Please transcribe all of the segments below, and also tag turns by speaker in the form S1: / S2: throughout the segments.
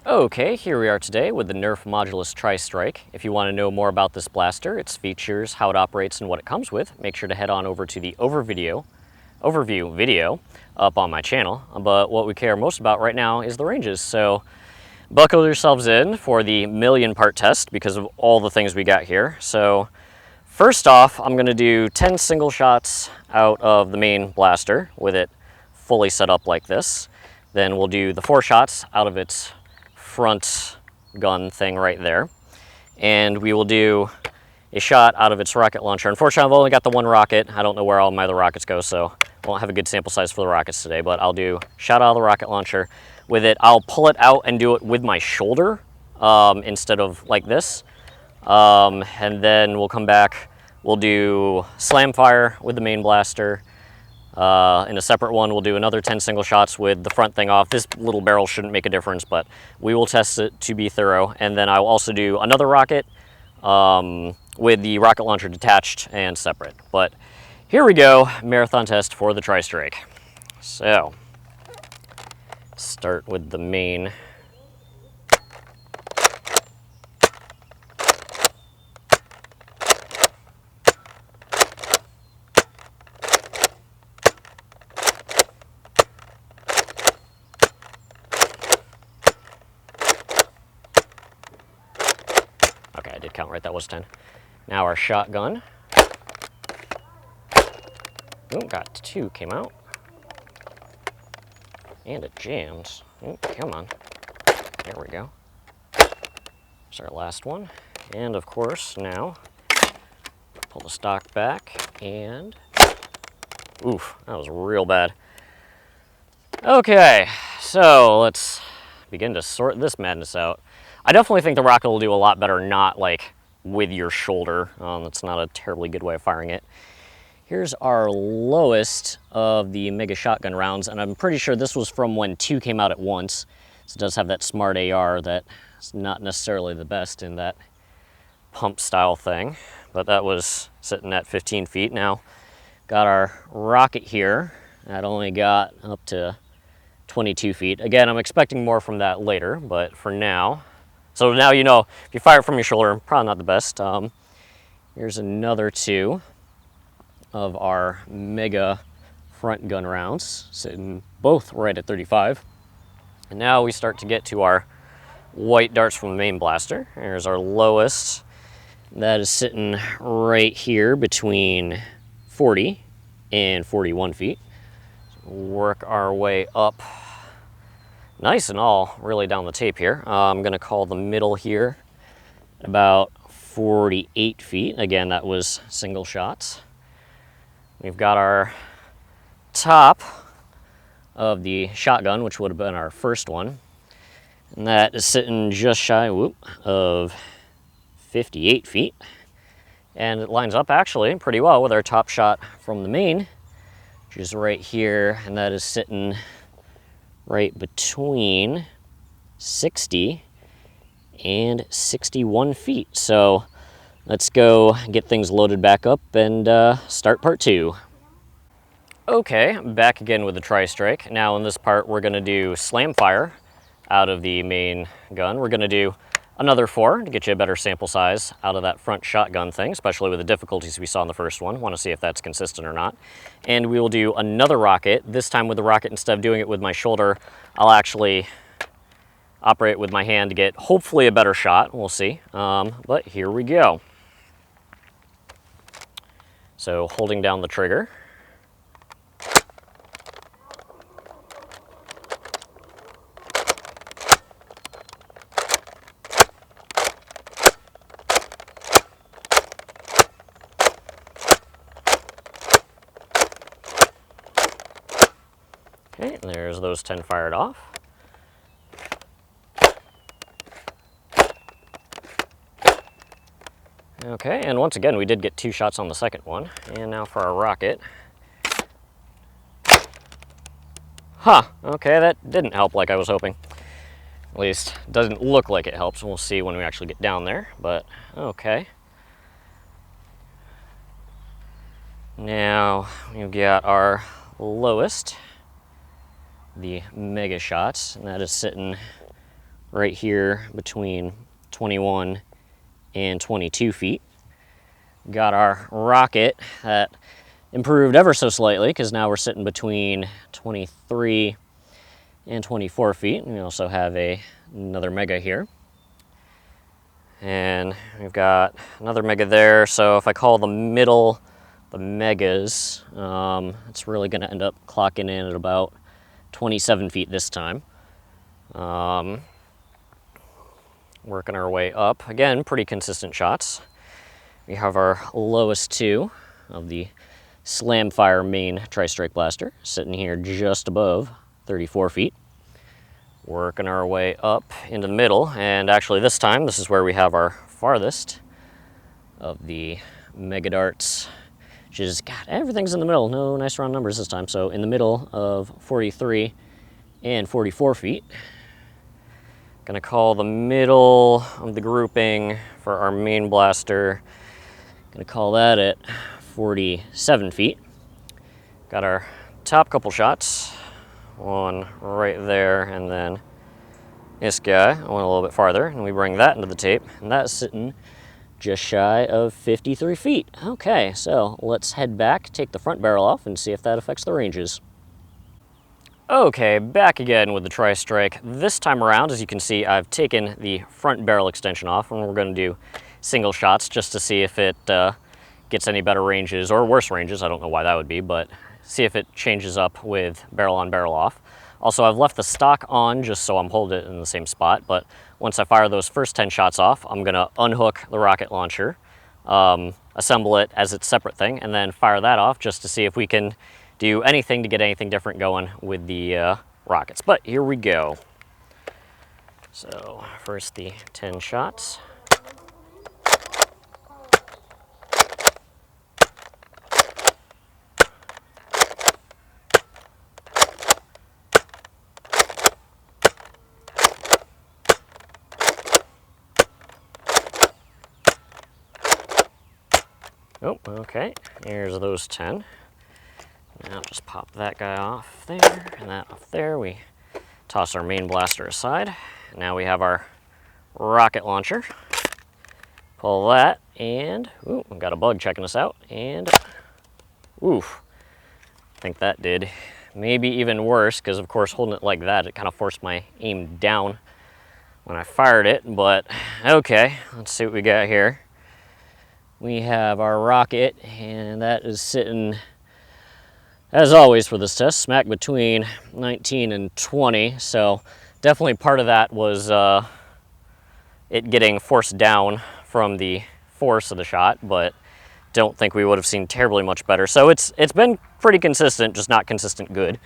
S1: Okay, here we are today with the Nerf Modulus Tri-Strike. If you want to know more about this blaster, its features, how it operates, and what it comes with, make sure to head on over to the overview video up on my channel. But what we care most about right now is the ranges. So buckle yourselves in for the million part test because of all the things we got here. So first off, I'm going to do 10 single shots out of the main blaster with it fully set up like this. Then we'll do the 4 shots out of its front gun thing right there. And we will do a shot out of its rocket launcher. Unfortunately, I've only got the one rocket. I don't know where all my other rockets go, so I won't have a good sample size for the rockets today, but I'll do a shot out of the rocket launcher with it. I'll pull it out and do it with my shoulder instead of like this. And then we'll come back, we'll do slam fire with the main blaster. In a separate one, we'll do another 10 single shots with the front thing off. This little barrel shouldn't make a difference, but we will test it to be thorough. And then I'll also do another rocket with the rocket launcher detached and separate. But here we go, marathon test for the Tri-Strike. So, start with the main. Okay, I did count right, that was 10. Now our shotgun. Oh, got 2 came out. And it jammed. Oh, come on. There we go. There's our last one. And of course, now, pull the stock back and, oof, that was real bad. Okay, so let's begin to sort this madness out. I definitely think the rocket will do a lot better not like with your shoulder. That's not a terribly good way of firing it. Here's our lowest of the mega shotgun rounds, and I'm pretty sure this was from when 2 came out at once. So it does have that smart AR that is not necessarily the best in that pump style thing, but that was sitting at 15 feet. Now, got our rocket here. That only got up to 22 feet. Again, I'm expecting more from that later, but for now, so now you know, if you fire it from your shoulder, probably not the best. Here's another 2 of our mega front gun rounds, sitting both right at 35. And now we start to get to our white darts from the main blaster. Here's our lowest. That is sitting right here between 40 and 41 feet. So work our way up nice and all really down the tape here. I'm gonna call the middle here about 48 feet. Again, that was single shots. We've got our top of the shotgun, which would have been our first one. And that is sitting just shy of 58 feet. And it lines up actually pretty well with our top shot from the main, which is right here. And that is sitting right between 60 and 61 feet. So let's go get things loaded back up and start part 2. Okay, back again with the Tri-Strike. Now in this part, we're gonna do slam fire out of the main gun. We're gonna do another 4 to get you a better sample size out of that front shotgun thing, especially with the difficulties we saw in the first one. Want to see if that's consistent or not. And we will do another rocket. This time with the rocket, instead of doing it with my shoulder, I'll actually operate with my hand to get hopefully a better shot. We'll see. But here we go. So holding down the trigger. Okay, and there's those 10 fired off. Okay, and once again, we did get 2 shots on the second one. And now for our rocket. Huh, okay, that didn't help like I was hoping. At least, doesn't look like it helps. We'll see when we actually get down there, but okay. Now, we've got our lowest, the mega shots, and that is sitting right here between 21 and 22 feet. Got our rocket that improved ever so slightly because now we're sitting between 23 and 24 feet. And we also have another mega here. And we've got another mega there. So if I call the middle the megas, it's really going to end up clocking in at about 27 feet this time. Working our way up. Again, pretty consistent shots. We have our lowest two of the Slamfire main Tri-Strike blaster, sitting here just above 34 feet. Working our way up into the middle, and actually this time, this is where we have our farthest of the Mega Darts, which is, God, everything's in the middle. No nice round numbers this time. So in the middle of 43 and 44 feet. Gonna call the middle of the grouping for our main blaster. Gonna call that at 47 feet. Got our top couple shots. One right there, and then this guy went a little bit farther, and we bring that into the tape, and that's sitting just shy of 53 feet. Okay, so let's head back, take the front barrel off, and see if that affects the ranges. Okay, back again with the Tri-Strike. This time around, as you can see, I've taken the front barrel extension off, and we're going to do single shots just to see if it gets any better ranges, or worse ranges. I don't know why that would be, but see if it changes up with barrel on, barrel off. Also, I've left the stock on just so I'm holding it in the same spot, but once I fire those first 10 shots off, I'm going to unhook the rocket launcher, assemble it as its separate thing, and then fire that off just to see if we can do anything to get anything different going with the rockets. But here we go. So first the 10 shots. Oh, okay, here's those 10. Now just pop that guy off there and that off there. We toss our main blaster aside. Now we have our rocket launcher. Pull that, and ooh, we've got a bug checking us out, and oof, I think that did maybe even worse, because of course holding it like that, it kind of forced my aim down when I fired it. But okay, let's see what we got here. We have our rocket, and that is sitting, as always for this test, smack between 19 and 20. So definitely part of that was it getting forced down from the force of the shot, but don't think we would have seen terribly much better. So it's been pretty consistent, just not consistent good.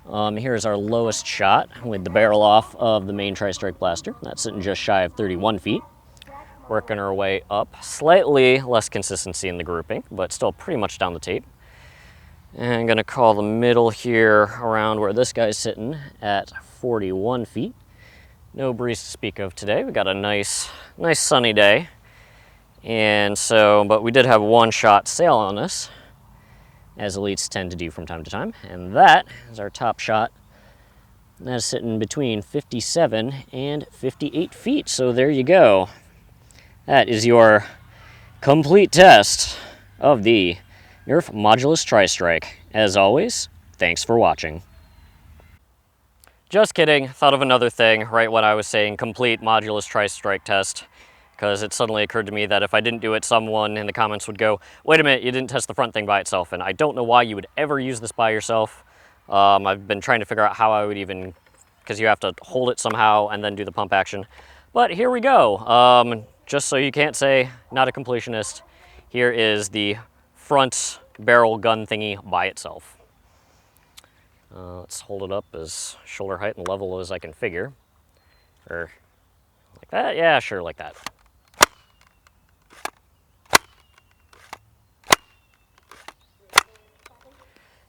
S1: Here's our lowest shot with the barrel off of the main Tri-Strike blaster. That's sitting just shy of 31 feet. Working our way up, slightly less consistency in the grouping, but still pretty much down the tape. And I'm gonna call the middle here around where this guy's sitting at 41 feet. No breeze to speak of today. We got a nice sunny day. And so, but we did have one shot sail on this, as elites tend to do from time to time. And that is our top shot. That's sitting between 57 and 58 feet. So there you go. That is your complete test of the Nerf Modulus Tri-Strike. As always, thanks for watching. Just kidding, thought of another thing right when I was saying complete Modulus Tri-Strike test, because it suddenly occurred to me that if I didn't do it, someone in the comments would go, wait a minute, you didn't test the front thing by itself, and I don't know why you would ever use this by yourself. I've been trying to figure out how I would even, because you have to hold it somehow and then do the pump action. But here we go. Just so you can't say not a completionist, here is the front barrel gun thingy by itself. Let's hold it up as shoulder height and level as I can figure. Or like that? Yeah, sure, like that.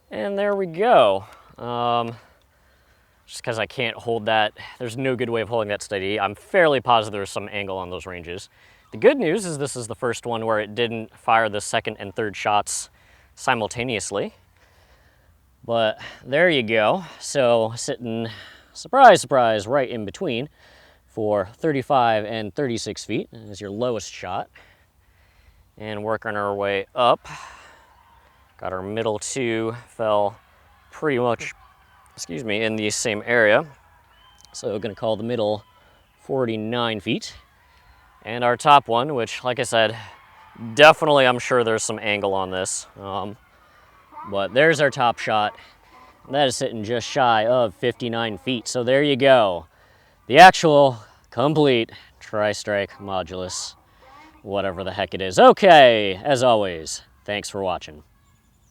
S1: And there we go. Just because I can't hold that, there's no good way of holding that steady. I'm fairly positive there's some angle on those ranges. The good news is this is the first one where it didn't fire the second and third shots simultaneously. But there you go. So sitting, surprise, surprise, right in between for 35 and 36 feet as your lowest shot. And working our way up. Got our middle two fell pretty much, excuse me, in the same area. So gonna call the middle 49 feet. And our top one, which, like I said, definitely I'm sure there's some angle on this. But there's our top shot. That is sitting just shy of 59 feet. So there you go. The actual complete Tri-Strike Modulus, whatever the heck it is. Okay, as always, thanks for watching.